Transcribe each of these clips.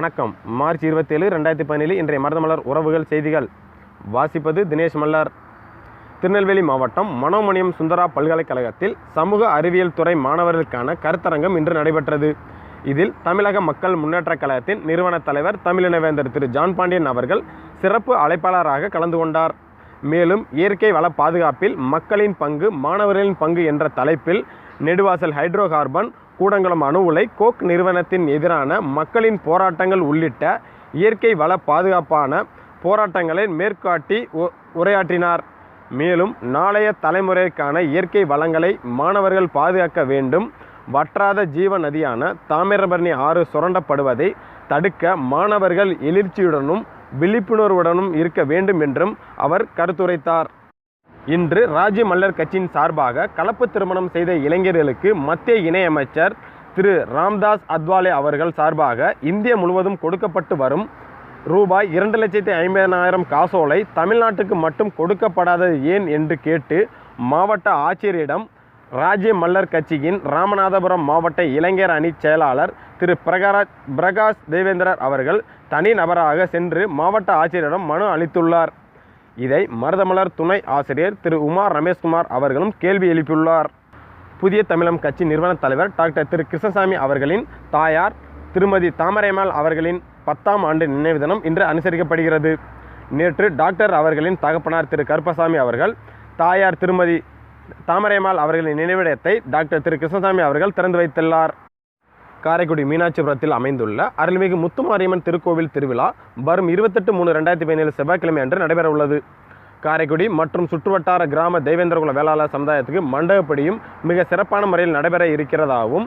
வணக்கம். மார்ச் 27, 2017 இன்றைய மருதமலர் உறவுகள் செய்திகள். வாசிப்பது தினேஷ் மல்லர். திருநெல்வேலி மாவட்டம் மனோமணியம் சுந்தரா பல்கலைக்கழகத்தில் சமூக அறிவியல் துறை மாணவர்களுக்கான கருத்தரங்கம் இன்று நடைபெற்றது. இதில் தமிழக மக்கள் முன்னேற்றக் கழகத்தின் நிறுவன தலைவர் தமிழினவேந்தர் திரு ஜான் பாண்டியன் அவர்கள் சிறப்பு அழைப்பாளராக கலந்து கொண்டார். மேலும் இயற்கை வள பாதுகாப்பில் மக்களின் பங்கு, மாணவர்களின் பங்கு என்ற தலைப்பில் நெடுவாசல் ஹைட்ரோ கார்பன், கூடங்குளம் அணு உலை, கோக் நிறுவனத்தின் எதிரான மக்களின் போராட்டங்கள் உள்ளிட்ட இயற்கை வள பாதுகாப்பான போராட்டங்களை மேற்காட்டி உரையாற்றினார். மேலும் நாளைய தலைமுறைக்கான இயற்கை வளங்களை மாணவர்கள் பாதுகாக்க வேண்டும், வற்றாத ஜீவ நதியான தாமிரபரணி ஆறு சுரண்டப்படுவதை தடுக்க மாணவர்கள் எழுச்சியுடனும் விழிப்புணர்வுடனும் இருக்க வேண்டும் என்றும் அவர் கருத்துரைத்தார். இன்று ராஜ்ய மல்லர் கட்சியின் சார்பாக கலப்பு திருமணம் செய்த இளைஞர்களுக்கு மத்திய இணையமைச்சர் திரு ராம்தாஸ் அத்வாலே அவர்கள் சார்பாக இந்தியா முழுவதும் கொடுக்கப்பட்டு வரும் ரூபாய் 2,50,000 காசோலை தமிழ்நாட்டுக்கு மட்டும் கொடுக்கப்படாதது ஏன் என்று கேட்டு மாவட்ட ஆட்சியரிடம் ராஜ்ய மல்லர் கட்சியின் ராமநாதபுரம் மாவட்ட இளைஞர் அணி செயலாளர் திரு பிரகாஷ் தேவேந்திரர் அவர்கள் தனி நபராக சென்று மாவட்ட ஆட்சியரிடம் மனு அளித்துள்ளார். இதை மருதமலர் துணை ஆசிரியர் திரு உமா ரமேஷ்குமார் அவர்களும் கேள்வி எழுப்பியுள்ளார். புதிய தமிழம் கட்சி நிறுவன தலைவர் டாக்டர் திரு கிருஷ்ணசாமி அவர்களின் தாயார் திருமதி தாமரைமாள் அவர்களின் 10ஆம் ஆண்டு நினைவு தினம் இன்று அனுசரிக்கப்படுகிறது. நேற்று டாக்டர் அவர்களின் தகப்பனார் திரு கருப்பசாமி அவர்கள் தாயார் திருமதி தாமரைமாள் அவர்களின் நினைவிடத்தை டாக்டர் திரு கிருஷ்ணசாமி அவர்கள் திறந்து வைத்துள்ளார். காரைக்குடி மீனாட்சிபுரத்தில் அமைந்துள்ள அருள்மிகு முத்துமாரியம்மன் திருக்கோவில் திருவிழா வரும் 28/3/2017 செவ்வாய்க்கிழமை அன்று நடைபெற உள்ளது. காரைக்குடி மற்றும் சுற்றுவட்டார கிராம தெய்வேந்திரகுல வேளாளர் சமுதாயத்துக்கு மண்டபப்படியும் மிக சிறப்பான முறையில் நடைபெற இருக்கிறதாகவும்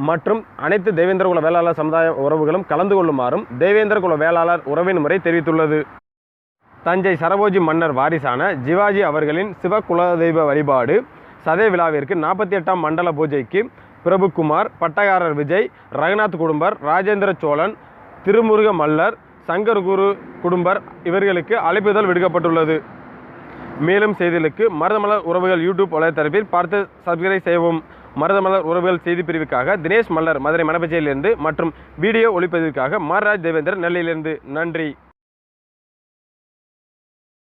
மற்றும் அனைத்து தெய்வேந்திரகுல வேளாளர் சமுதாய உறவுகளும் கலந்து கொள்ளுமாறும் தெய்வேந்திரகுல வேளாளர் உறவின் முறை தெரிவித்துள்ளது. தஞ்சை சரபோஜி மன்னர் வாரிசான ஜிவாஜி அவர்களின் சிவ குலதெய்வ வழிபாடு சதய விழாவிற்கு 48ஆம் மண்டல பூஜைக்கு பிரபுகுமார், பட்டக்காரர் விஜய், ரகுநாத் குடும்பர், ராஜேந்திர சோழன், திருமுருக மல்லர், சங்கர் குரு குடும்பர் இவர்களுக்கு அழைப்புதல் விடுக்கப்பட்டுள்ளது. மேலும் செய்திகளுக்கு மருதமலர் உறவுகள் யூடியூப் வலைத்தளத்தில் பார்த்து சப்ஸ்கிரைப் செய்யவும். மருதமலர் உறவுகள் செய்தி பிரிவுக்காக தினேஷ் மல்லர் மதுரை மணப்பச்சேரியிலிருந்து மற்றும் வீடியோ ஒளிப்பதிவுக்காக மாரராஜ் தேவேந்திரன் நெல்லையிலிருந்து. நன்றி.